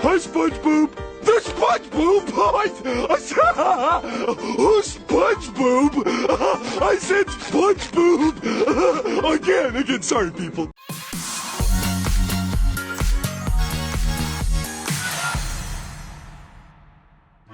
Hi, SpongeBob! The SpongeBob! Who's SpongeBob? I said SpongeBob! Again, sorry, people.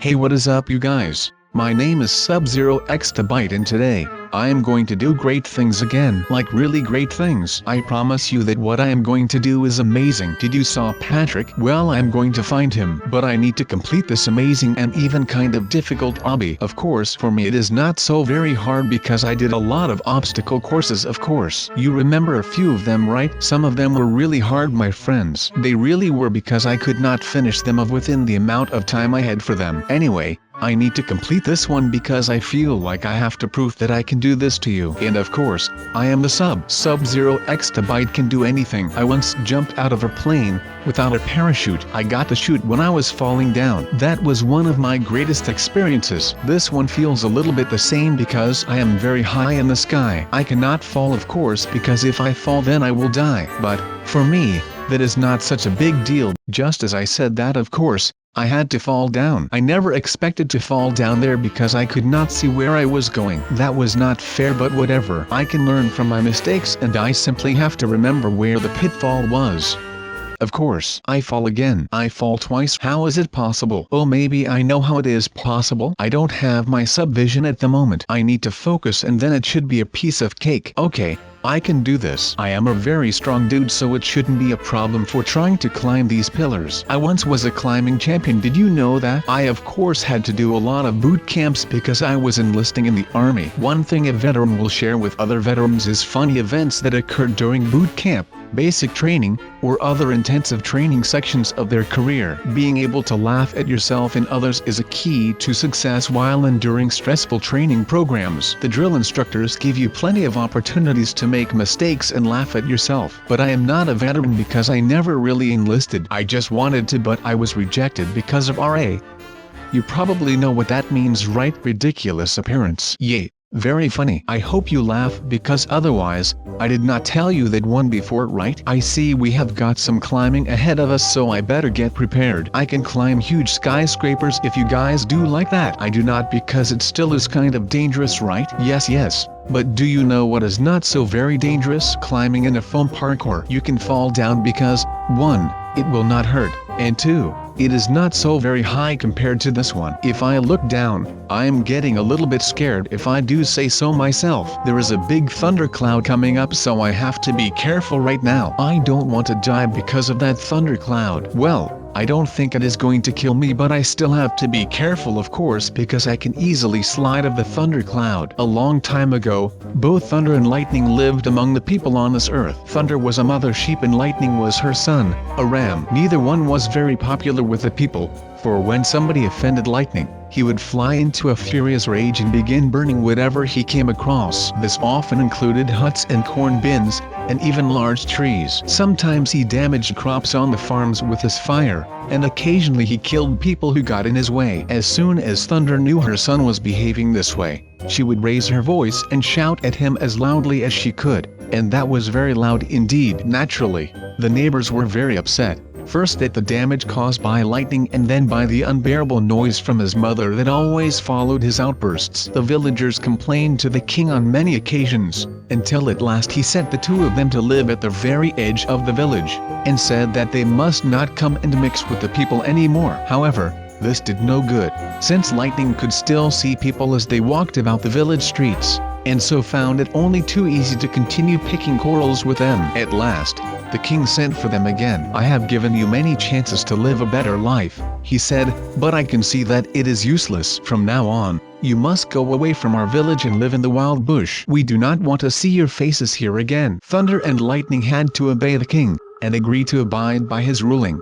Hey, what is up, you guys? My name is SubZeroExtabyte, and today, I am going to do great things again, like really great things. I promise you that what I am going to do is amazing. Did you saw Patrick? Well, I am going to find him, but I need to complete this amazing and even kind of difficult obby. Of course, for me it is not so very hard because I did a lot of obstacle courses, of course. You remember a few of them, right? Some of them were really hard, my friends. They really were, because I could not finish them within the amount of time I had for them. Anyway, I need to complete this one because I feel like I have to prove that I can do this to you. And of course, I am the SubZeroExtabyte can do anything. I once jumped out of a plane without a parachute. I got to shoot when I was falling down. That was one of my greatest experiences. This one feels a little bit the same because I am very high in the sky. I cannot fall, of course, because if I fall then I will die. But, for me, that is not such a big deal. Just as I said that, of course, I had to fall down. I never expected to fall down there because I could not see where I was going. That was not fair, but whatever. I can learn from my mistakes, and I simply have to remember where the pitfall was. Of course, I fall again. I fall twice. How is it possible? Oh, maybe I know how it is possible. I don't have my subvision at the moment. I need to focus and then it should be a piece of cake. Okay, I can do this. I am a very strong dude, so it shouldn't be a problem for trying to climb these pillars. I once was a climbing champion. Did you know that? I of course had to do a lot of boot camps because I was enlisting in the army. One thing a veteran will share with other veterans is funny events that occurred during boot camp, basic training, or other intensive training sections of their career. Being able to laugh at yourself and others is a key to success while enduring stressful training programs. The drill instructors give you plenty of opportunities to make mistakes and laugh at yourself. But I am not a veteran because I never really enlisted. I just wanted to, but I was rejected because of RA. You probably know what that means, right? Ridiculous appearance. Yay. Very funny. I hope you laugh, because otherwise, I did not tell you that one before, right? I see we have got some climbing ahead of us, so I better get prepared. I can climb huge skyscrapers if you guys do like that. I do not, because it still is kind of dangerous, right? Yes. But do you know what is not so very dangerous? Climbing in a foam parkour. You can fall down because, 1, it will not hurt, and 2, it is not so very high compared to this one. If I look down, I am getting a little bit scared, if I do say so myself. There is a big thundercloud coming up, so I have to be careful right now. I don't want to die because of that thundercloud. Well, I don't think it is going to kill me, but I still have to be careful, of course, because I can easily slide of the thundercloud. A long time ago, both thunder and lightning lived among the people on this earth. Thunder was a mother sheep and lightning was her son, a ram. Neither one was very popular with the people, for when somebody offended lightning, he would fly into a furious rage and begin burning whatever he came across. This often included huts and corn bins, and even large trees. Sometimes he damaged crops on the farms with his fire, and occasionally he killed people who got in his way. As soon as Thunder knew her son was behaving this way, she would raise her voice and shout at him as loudly as she could, and that was very loud indeed. Naturally, the neighbors were very upset. First at the damage caused by lightning, and then by the unbearable noise from his mother that always followed his outbursts. The villagers complained to the king on many occasions, until at last he sent the two of them to live at the very edge of the village, and said that they must not come and mix with the people anymore. However, this did no good, since lightning could still see people as they walked about the village streets, and so found it only too easy to continue picking quarrels with them. At last, the king sent for them again. "I have given you many chances to live a better life," he said, "but I can see that it is useless. From now on, you must go away from our village and live in the wild bush. We do not want to see your faces here again." Thunder and lightning had to obey the king, and agree to abide by his ruling.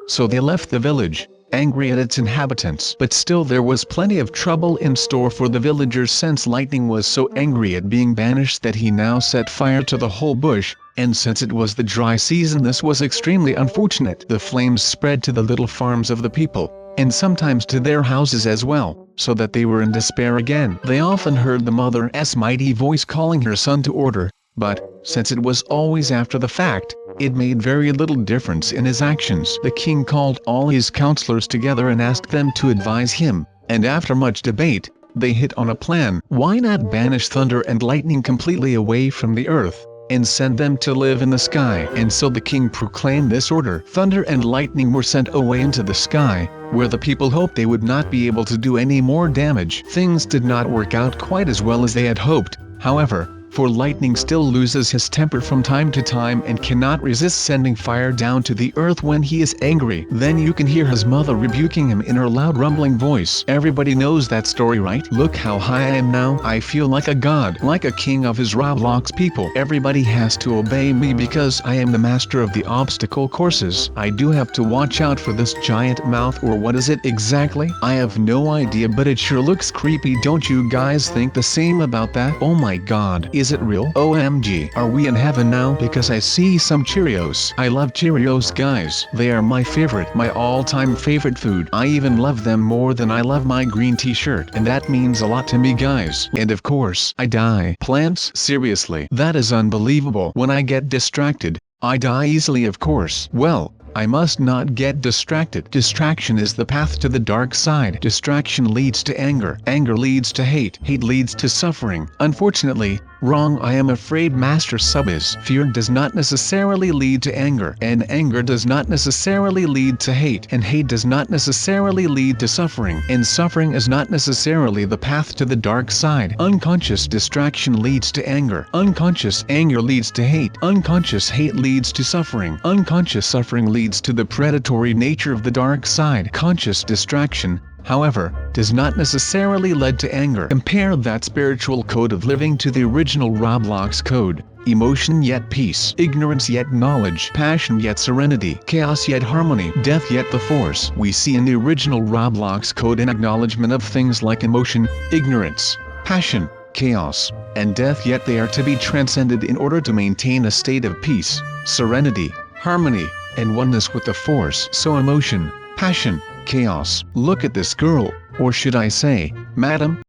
So they left the village, angry at its inhabitants. But still there was plenty of trouble in store for the villagers, since lightning was so angry at being banished that he now set fire to the whole bush, and since it was the dry season this was extremely unfortunate. The flames spread to the little farms of the people, and sometimes to their houses as well, so that they were in despair again. They often heard the mother's mighty voice calling her son to order, But, since it was always after the fact, it made very little difference in his actions. The king called all his counselors together and asked them to advise him, and after much debate, they hit on a plan. Why not banish thunder and lightning completely away from the earth, and send them to live in the sky? And so the king proclaimed this order. Thunder and lightning were sent away into the sky, where the people hoped they would not be able to do any more damage. Things did not work out quite as well as they had hoped, however, for lightning still loses his temper from time to time and cannot resist sending fire down to the earth when he is angry. Then you can hear his mother rebuking him in her loud rumbling voice. Everybody knows that story, right? Look how high I am now. I feel like a god, like a king of his Roblox people. Everybody has to obey me because I am the master of the obstacle courses. I do have to watch out for this giant mouth, or what is it exactly? I have no idea, but it sure looks creepy. Don't you guys think the same about that? Oh my god. Is it real? OMG. Are we in heaven now? Because I see some Cheerios. I love Cheerios, guys. They are my favorite, my all-time favorite food. I even love them more than I love my green t-shirt. And that means a lot to me, guys. And of course, I die. Plants? Seriously. That is unbelievable. When I get distracted, I die easily, of course. Well, I must not get distracted. Distraction is the path to the dark side. Distraction leads to anger. Anger leads to hate. Hate leads to suffering. Unfortunately, wrong. I am afraid Master Sub is. Fear does not necessarily lead to anger, and anger does not necessarily lead to hate, and hate does not necessarily lead to suffering, and suffering is not necessarily the path to the dark side. Unconscious distraction leads to anger. Unconscious anger leads to hate. Unconscious hate leads to suffering. Unconscious suffering leads to the predatory nature of the dark side. Conscious distraction, however, does not necessarily lead to anger. Compare that spiritual code of living to the original Roblox code. Emotion yet peace, ignorance yet knowledge, passion yet serenity, chaos yet harmony, death yet the force. We see in the original Roblox code an acknowledgement of things like emotion, ignorance, passion, chaos, and death, yet they are to be transcended in order to maintain a state of peace, serenity, harmony, and oneness with the force. So emotion, passion, chaos. Look at this girl, or should I say, madam?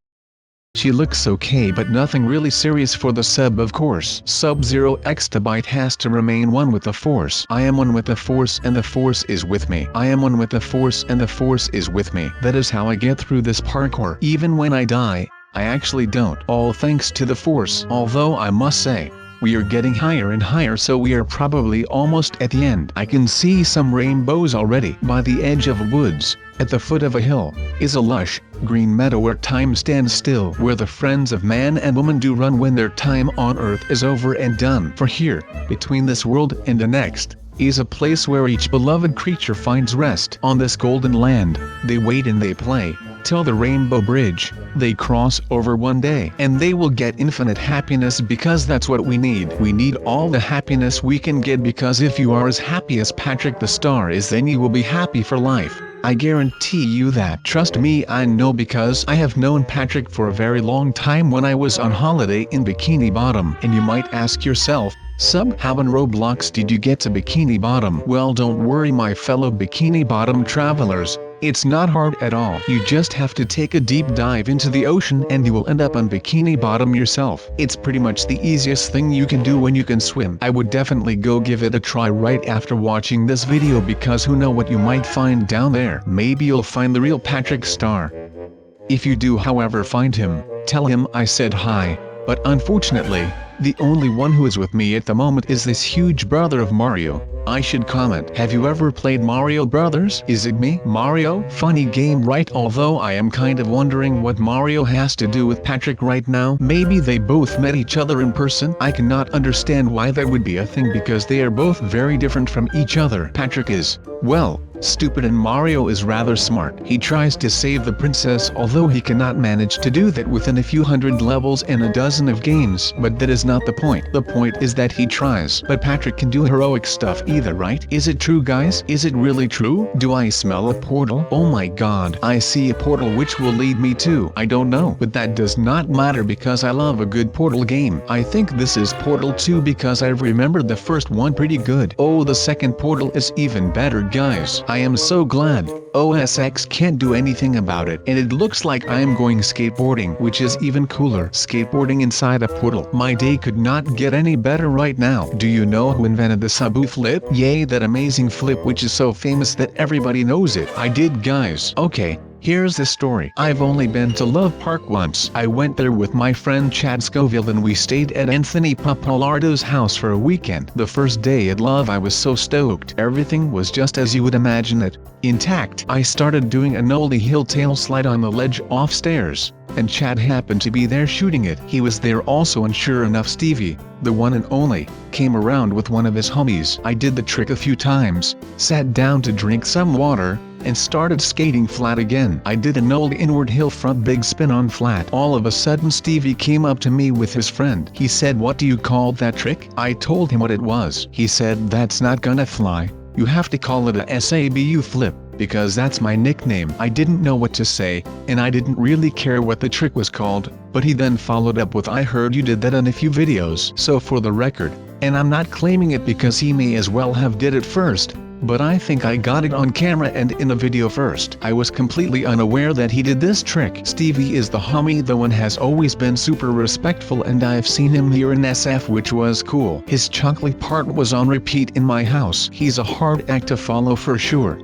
She looks okay, but nothing really serious for the sub, of course. SubZeroExtabyte has to remain one with the force. I am one with the force and the force is with me. I am one with the force and the force is with me. That is how I get through this parkour. Even when I die, I actually don't. All thanks to the force. Although I must say, we are getting higher and higher, so we are probably almost at the end. I can see some rainbows already. By the edge of woods, at the foot of a hill, is a lush, green meadow where time stands still, where the friends of man and woman do run when their time on earth is over and done. For here, between this world and the next, is a place where each beloved creature finds rest. On this golden land, they wait and they play, till the rainbow bridge, they cross over one day. And they will get infinite happiness, because that's what we need. We need all the happiness we can get, because if you are as happy as Patrick the Star is, then you will be happy for life. I guarantee you that. Trust me, I know, because I have known Patrick for a very long time when I was on holiday in Bikini Bottom. And you might ask yourself, Sub, how in Roblox did you get to Bikini Bottom? Well, don't worry, my fellow Bikini Bottom travelers. It's not hard at all. You just have to take a deep dive into the ocean and you will end up on Bikini Bottom yourself. It's pretty much the easiest thing you can do when you can swim. I would definitely go give it a try right after watching this video, because who knows what you might find down there. Maybe you'll find the real Patrick Star. If you do, however, find him, tell him I said hi. But unfortunately, the only one who is with me at the moment is this huge brother of Mario. I should comment, have you ever played Mario Brothers? Is it me? Mario? Funny game, right? Although I am kind of wondering what Mario has to do with Patrick right now. Maybe they both met each other in person? I cannot understand why that would be a thing, because they are both very different from each other. Patrick is, well, stupid, and Mario is rather smart. He tries to save the princess, although he cannot manage to do that within a few hundred levels and a dozen of games. But that is not the point. The point is that he tries. But Patrick can do heroic stuff either, right? Is it true, guys? Is it really true? Do I smell a portal? Oh my god. I see a portal which will lead me to, I don't know. But that does not matter, because I love a good portal game. I think this is Portal 2, because I remembered the first one pretty good. Oh, the second portal is even better, guys. I am so glad. OSX can't do anything about it, and it looks like I am going skateboarding, which is even cooler. Skateboarding inside a portal. My day could not get any better right now. Do you know who invented the Sabu flip? Yay, that amazing flip which is so famous that everybody knows it. I did, guys. Okay. Here's the story. I've only been to Love Park once. I went there with my friend Chad Scoville and we stayed at Anthony Papalardo's house for a weekend. The first day at Love I was so stoked. Everything was just as you would imagine it. Intact. I started doing a nollie hill tail slide on the ledge off stairs, and Chad happened to be there shooting it. He was there also, and sure enough Stevie, the one and only, came around with one of his homies. I did the trick a few times, sat down to drink some water, and started skating flat again. I did a nollie inward hill front big spin on flat. All of a sudden Stevie came up to me with his friend. He said, "What do you call that trick?" I told him what it was. He said, "That's not gonna fly. You have to call it a SABU flip, because that's my nickname." I didn't know what to say, and I didn't really care what the trick was called, but he then followed up with, "I heard you did that in a few videos." So for the record, and I'm not claiming it because he may as well have did it first, but I think I got it on camera and in a video first. I was completely unaware that he did this trick. Stevie is the homie though and has always been super respectful, and I've seen him here in SF, which was cool. His chocolate part was on repeat in my house. He's a hard act to follow for sure.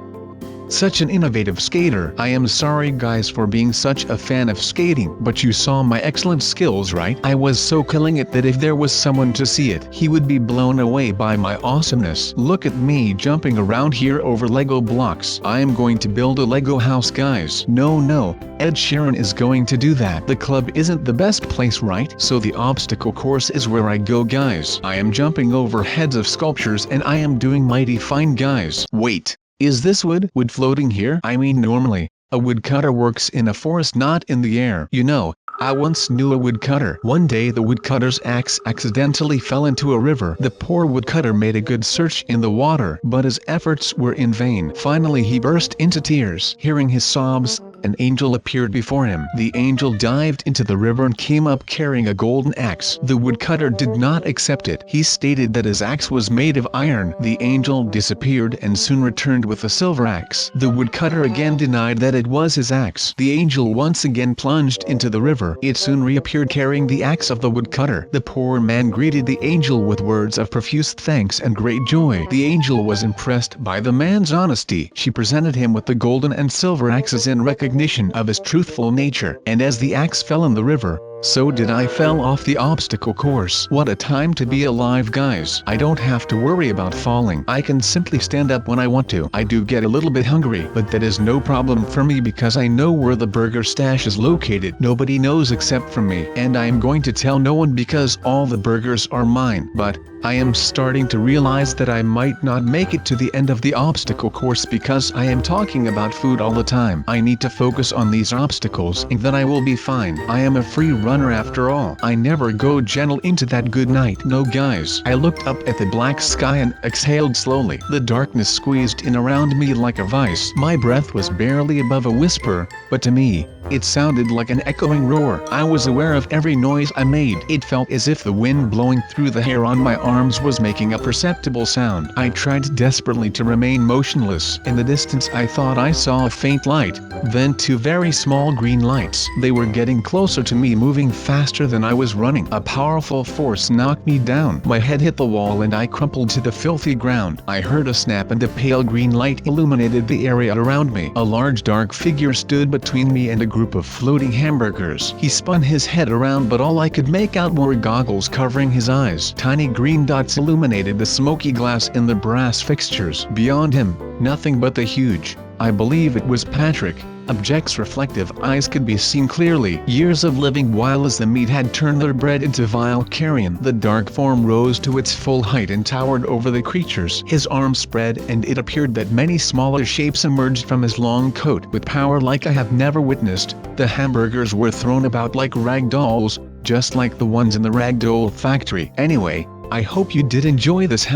Such an innovative skater. I am sorry guys for being such a fan of skating, but you saw my excellent skills, right? I was so killing it that if there was someone to see it, he would be blown away by my awesomeness. Look at me jumping around here over Lego blocks. I am going to build a Lego house, guys. No, Ed Sheeran is going to do that. The club isn't the best place, right? So the obstacle course is where I go, guys. I am jumping over heads of sculptures and I am doing mighty fine, guys. Wait. Is this wood floating here? I mean, normally, a woodcutter works in a forest, not in the air. You know, I once knew a woodcutter. One day the woodcutter's axe accidentally fell into a river. The poor woodcutter made a good search in the water, but his efforts were in vain. Finally he burst into tears. Hearing his sobs, an angel appeared before him. The angel dived into the river and came up carrying a golden axe. The woodcutter did not accept it. He stated that his axe was made of iron. The angel disappeared and soon returned with a silver axe. The woodcutter again denied that it was his axe. The angel once again plunged into the river. It soon reappeared carrying the axe of the woodcutter. The poor man greeted the angel with words of profuse thanks and great joy. The angel was impressed by the man's honesty. She presented him with the golden and silver axes in recognition of his truthful nature, and as the axe fell in the river, so did I fell off the obstacle course. What a time to be alive, guys. I don't have to worry about falling. I can simply stand up when I want to. I do get a little bit hungry, but that is no problem for me because I know where the burger stash is located. Nobody knows except for me, and I am going to tell no one because all the burgers are mine. But I am starting to realize that I might not make it to the end of the obstacle course because I am talking about food all the time. I need to focus on these obstacles and then I will be fine. I am a free runner after all. I never go gentle into that good night. No, guys. I looked up at the black sky and exhaled slowly. The darkness squeezed in around me like a vice. My breath was barely above a whisper, but to me, it sounded like an echoing roar. I was aware of every noise I made. It felt as if the wind blowing through the hair on my arms was making a perceptible sound. I tried desperately to remain motionless. In the distance I thought I saw a faint light, then two very small green lights. They were getting closer to me, moving faster than I was running. A powerful force knocked me down. My head hit the wall and I crumpled to the filthy ground. I heard a snap and a pale green light illuminated the area around me. A large dark figure stood between me and a group of floating hamburgers. He spun his head around, but all I could make out were goggles covering his eyes. Tiny green dots illuminated the smoky glass in the brass fixtures. Beyond him, nothing but the huge, I believe it was Patrick, object's reflective eyes could be seen clearly. Years of living while as the meat had turned their bread into vile carrion. The dark form rose to its full height and towered over the creatures. His arms spread and it appeared that many smaller shapes emerged from his long coat. With power like I have never witnessed, the hamburgers were thrown about like rag dolls, just like the ones in the ragdoll factory. Anyway, I hope you did enjoy this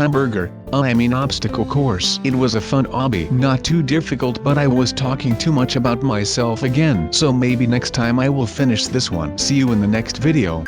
obstacle course. It was a fun hobby, not too difficult, but I was talking too much about myself again, so maybe next time I will finish this one. See you in the next video.